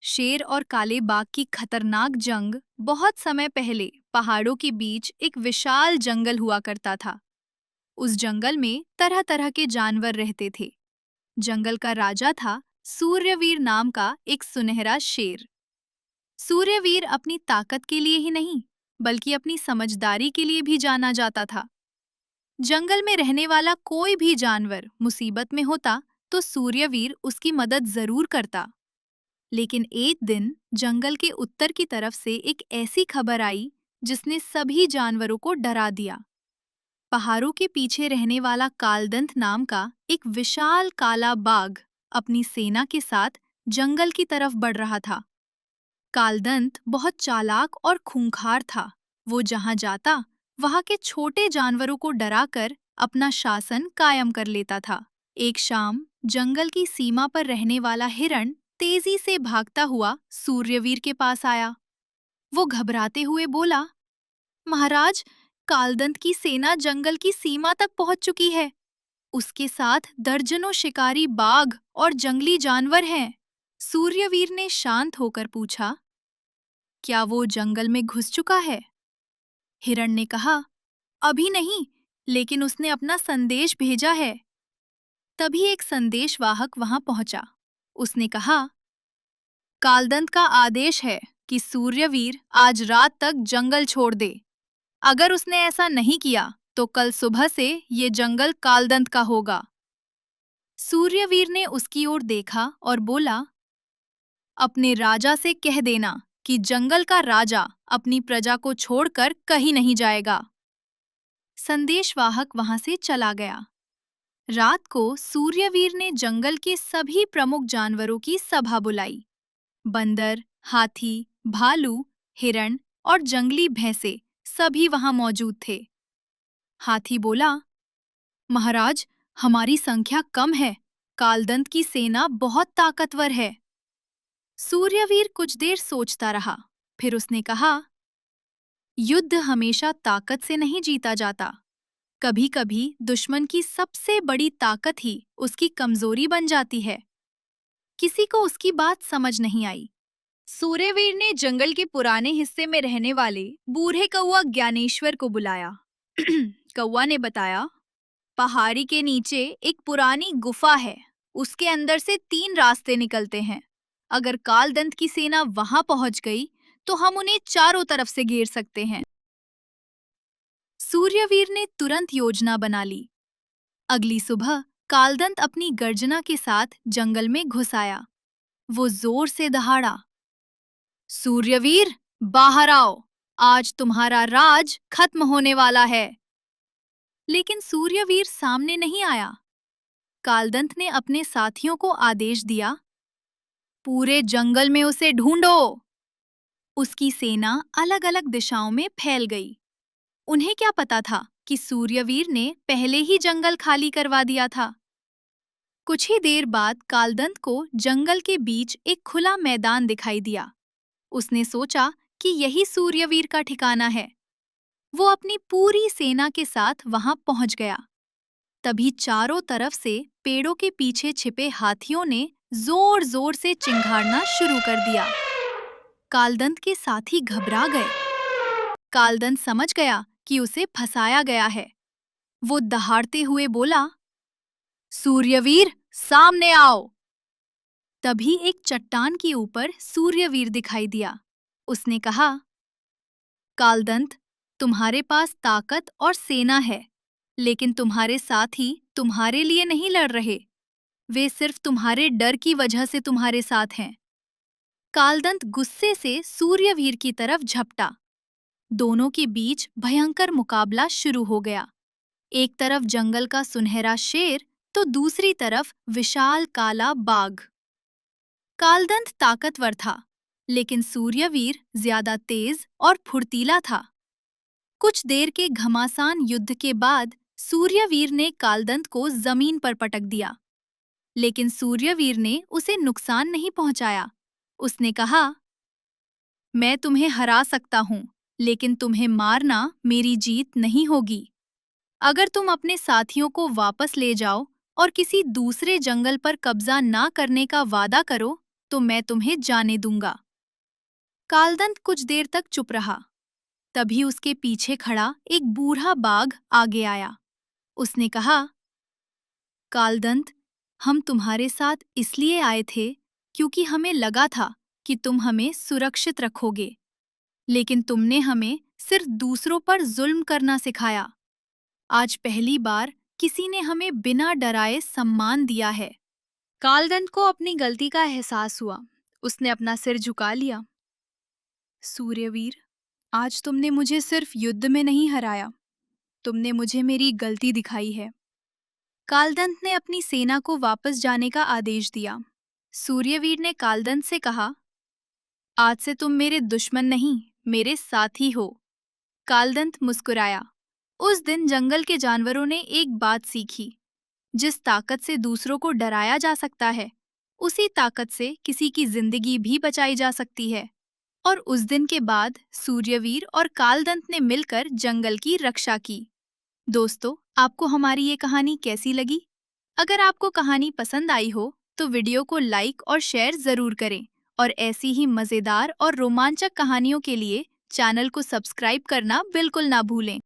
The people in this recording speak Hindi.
शेर और काले बाघ की खतरनाक जंग बहुत समय पहले पहाड़ों के बीच एक विशाल जंगल हुआ करता था। उस जंगल में तरह तरह के जानवर रहते थे। जंगल का राजा था सूर्यवीर नाम का एक सुनहरा शेर। सूर्यवीर अपनी ताकत के लिए ही नहीं, बल्कि अपनी समझदारी के लिए भी जाना जाता था। जंगल में रहने वाला कोई भी जानवर मुसीबत में होता तो सूर्यवीर उसकी मदद जरूर करता। लेकिन एक दिन जंगल के उत्तर की तरफ से एक ऐसी खबर आई जिसने सभी जानवरों को डरा दिया। पहाड़ों के पीछे रहने वाला कालदंत नाम का एक विशाल काला बाघ अपनी सेना के साथ जंगल की तरफ बढ़ रहा था। कालदंत बहुत चालाक और खूंखार था। वो जहां जाता वहां के छोटे जानवरों को डराकर अपना शासन कायम कर लेता था। एक शाम जंगल की सीमा पर रहने वाला हिरण तेजी से भागता हुआ सूर्यवीर के पास आया। वो घबराते हुए बोला, महाराज, कालदंत की सेना जंगल की सीमा तक पहुंच चुकी है। उसके साथ दर्जनों शिकारी बाघ और जंगली जानवर हैं। सूर्यवीर ने शांत होकर पूछा, क्या वो जंगल में घुस चुका है? हिरण ने कहा, अभी नहीं, लेकिन उसने अपना संदेश भेजा है। तभी एक संदेशवाहक वहां पहुंचा। उसने कहा, कालदंत का आदेश है कि सूर्यवीर आज रात तक जंगल छोड़ दे। अगर उसने ऐसा नहीं किया तो कल सुबह से ये जंगल कालदंत का होगा। सूर्यवीर ने उसकी ओर देखा और बोला, अपने राजा से कह देना कि जंगल का राजा अपनी प्रजा को छोड़कर कहीं नहीं जाएगा। संदेशवाहक वहां से चला गया। रात को सूर्यवीर ने जंगल के सभी प्रमुख जानवरों की सभा बुलाई। बंदर, हाथी, भालू, हिरण और जंगली भैंसे सभी वहां मौजूद थे। हाथी बोला, महाराज, हमारी संख्या कम है। कालदंत की सेना बहुत ताकतवर है। सूर्यवीर कुछ देर सोचता रहा। फिर उसने कहा, युद्ध हमेशा ताकत से नहीं जीता जाता। कभी कभी दुश्मन की सबसे बड़ी ताकत ही उसकी कमजोरी बन जाती है। किसी को उसकी बात समझ नहीं आई। सूर्यवीर ने जंगल के पुराने हिस्से में रहने वाले बूढ़े कौवा ज्ञानेश्वर को बुलाया। कौवा ने बताया, पहाड़ी के नीचे एक पुरानी गुफा है। उसके अंदर से 3 रास्ते निकलते हैं। अगर कालदंत की सेना वहां पहुंच गई तो हम उन्हें चारों तरफ से घेर सकते हैं। सूर्यवीर ने तुरंत योजना बना ली। अगली सुबह कालदंत अपनी गर्जना के साथ जंगल में घुस आया। वो जोर से दहाड़ा, सूर्यवीर, बाहर आओ, आज तुम्हारा राज खत्म होने वाला है। लेकिन सूर्यवीर सामने नहीं आया। कालदंत ने अपने साथियों को आदेश दिया, पूरे जंगल में उसे ढूंढो। उसकी सेना अलग अलग दिशाओं में फैल गई। उन्हें क्या पता था कि सूर्यवीर ने पहले ही जंगल खाली करवा दिया था। कुछ ही देर बाद कालदंत को जंगल के बीच एक खुला मैदान दिखाई दिया। उसने सोचा कि यही सूर्यवीर का ठिकाना है। वो अपनी पूरी सेना के साथ वहां पहुंच गया। तभी चारों तरफ से पेड़ों के पीछे छिपे हाथियों ने जोर जोर से चिंघाड़ना शुरू कर दिया। कालदंत के साथी घबरा गए। कालदंत समझ गया कि उसे फंसाया गया है। वो दहाड़ते हुए बोला, सूर्यवीर, सामने आओ। तभी एक चट्टान के ऊपर सूर्यवीर दिखाई दिया। उसने कहा, कालदंत, तुम्हारे पास ताकत और सेना है, लेकिन तुम्हारे साथी तुम्हारे लिए नहीं लड़ रहे। वे सिर्फ तुम्हारे डर की वजह से तुम्हारे साथ हैं। कालदंत गुस्से से सूर्यवीर की तरफ झपटा। दोनों के बीच भयंकर मुकाबला शुरू हो गया। एक तरफ जंगल का सुनहरा शेर तो दूसरी तरफ विशाल काला बाघ। कालदंत ताकतवर था, लेकिन सूर्यवीर ज्यादा तेज और फुर्तीला था। कुछ देर के घमासान युद्ध के बाद सूर्यवीर ने कालदंत को जमीन पर पटक दिया, लेकिन सूर्यवीर ने उसे नुकसान नहीं पहुंचाया। उसने कहा, मैं तुम्हें हरा सकता हूं, लेकिन तुम्हें मारना मेरी जीत नहीं होगी। अगर तुम अपने साथियों को वापस ले जाओ और किसी दूसरे जंगल पर कब्जा ना करने का वादा करो तो मैं तुम्हें जाने दूंगा। कालदंत कुछ देर तक चुप रहा। तभी उसके पीछे खड़ा एक बूढ़ा बाघ आगे आया। उसने कहा, कालदंत, हम तुम्हारे साथ इसलिए आए थे क्योंकि हमें लगा था कि तुम हमें सुरक्षित रखोगे, लेकिन तुमने हमें सिर्फ दूसरों पर जुल्म करना सिखाया। आज पहली बार किसी ने हमें बिना डराए सम्मान दिया है। कालदंत को अपनी गलती का एहसास हुआ। उसने अपना सिर झुका लिया। सूर्यवीर, आज तुमने मुझे सिर्फ युद्ध में नहीं हराया, तुमने मुझे मेरी गलती दिखाई है। कालदंत ने अपनी सेना को वापस जाने का आदेश दिया। सूर्यवीर ने कालदंत से कहा, आज से तुम मेरे दुश्मन नहीं, मेरे साथी हो। कालदंत मुस्कुराया। उस दिन जंगल के जानवरों ने एक बात सीखी, जिस ताकत से दूसरों को डराया जा सकता है, उसी ताकत से किसी की जिंदगी भी बचाई जा सकती है। और उस दिन के बाद सूर्यवीर और कालदंत ने मिलकर जंगल की रक्षा की। दोस्तों, आपको हमारी ये कहानी कैसी लगी? अगर आपको कहानी पसंद आई हो तो वीडियो को लाइक और शेयर जरूर करें, और ऐसी ही मजेदार और रोमांचक कहानियों के लिए चैनल को सब्सक्राइब करना बिल्कुल ना भूलें।